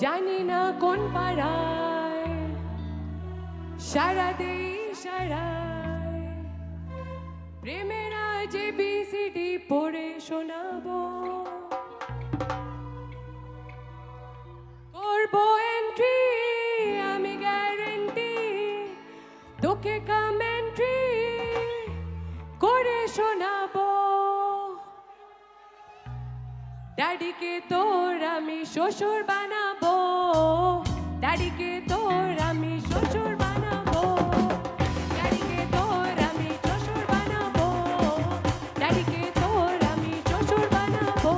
জানি না কোন পাড়ায় সারা দেই সারায় প্রেমের যে বিসিডি পড়ে শোনাবো করবো এন্ট্রি আমি গ্যারেন্টি তোকে কমেন্ট্রি করে শোনাবো ড্যাডিকে তোর আমি শ্বশুর বানাবো ড্যাডিকে তোর আমি শ্বশুর বানাবো ড্যাডিকে তোর আমি শ্বশুর বানাবো ড্যাডিকে তোর আমি শ্বশুর বানাবো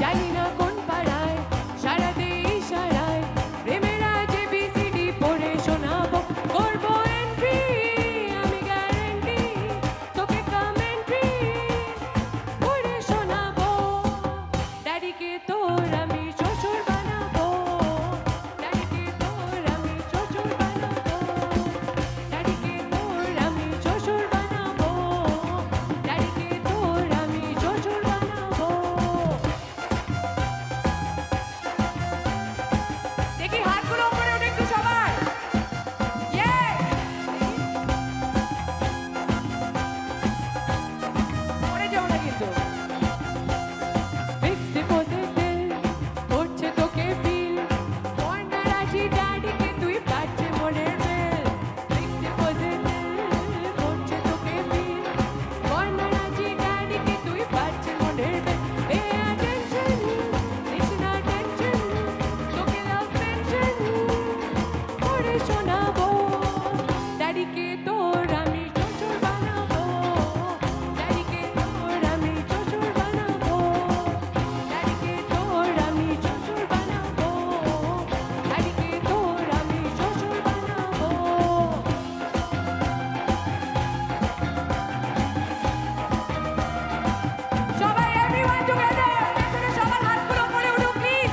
জানি না কোন পাড়ায় সারা দেই সারায় প্রেমের যে বিসিডি পড়ে শোনাবো করবো এন্ট্রি আমি গ্যারেন্টি তোকে কমেন্ট্রি করে শোনাবো ড্যাডিকে তোর আমি শ্বশুর বানাবো ড্যাডিকে তোর আমি শ্বশুর বানাবো ড্যাডিকে তোর আমি শ্বশুর বানাবো ড্যাডিকে তোর আমি শ্বশুর বানাবো দেখি হাতগুলো উপরে উঠে একটু সবাই পড়ে যাও না কিন্তু ফিক্সড ডিপোজিটে করছে তোকে ফিল কর্নার আছি ড্যাডিকে তুই পাচ্ছে মনের মেল ফিক্সড ডিপোজিটে করছে তোকে ফিল কর্নার আছি ড্যাডিকে তুই পাচ্ছে মনের মেল এ অ্যাটেনশন নিস না টেনশন তোকে লাভ পেনশন করে শোনাবো ড্যাডিকে তোর আমি শ্বশুর বানাবো ড্যাডিকে তোর আমি শ্বশুর বানাবো ড্যাডিকে তোর আমি শ্বশুর বানাবো ড্যাডিকে তোর আমি শ্বশুর বানাবো সবাই এভরিওয়ান টুগেদার পেছনে সবার হাতগুলো উপরে উঠুক প্লিজ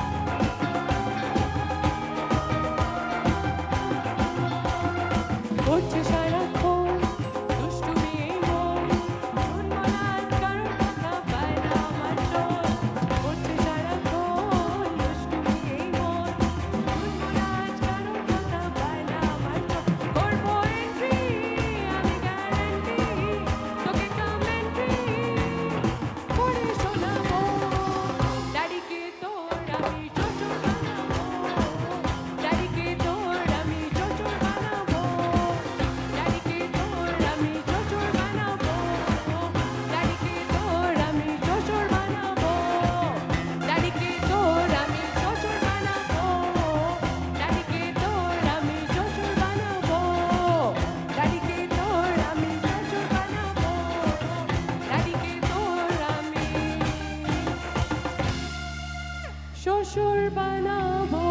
করছে সারাক্ষণ দুষ্টুমি এই মন শুনবো না আজ কারোর কথা পায় না আমার চোখ করছে সারাক্ষণ দুষ্টুমি এই মন শুনবো না আজ কারোর কথা পায় না আমার চোখ করবো এন্ট্রি আমি গ্যারেন্টি তোকে কমেন্ট্রি করে শোনাবো ড্যাডিকে তোর আমি শ্বশুর বানাবো ড্যাডিকে তোর আমি শ্বশুর বানাবো ড্যাডিকে তোর আমি শ্বশুর বানাবো ড্যাডিকে তোর আমি শ্বশুর বানাবো ড্যাডিকে তোর আমি শ্বশুর বানাবো ড্যাডিকে তোর আমি শ্বশুর বানাবো ড্যাডিকে তোর আমি শ্বশুর বানাবো ড্যাডিকে তোর আমি শ্বশুর বানাবো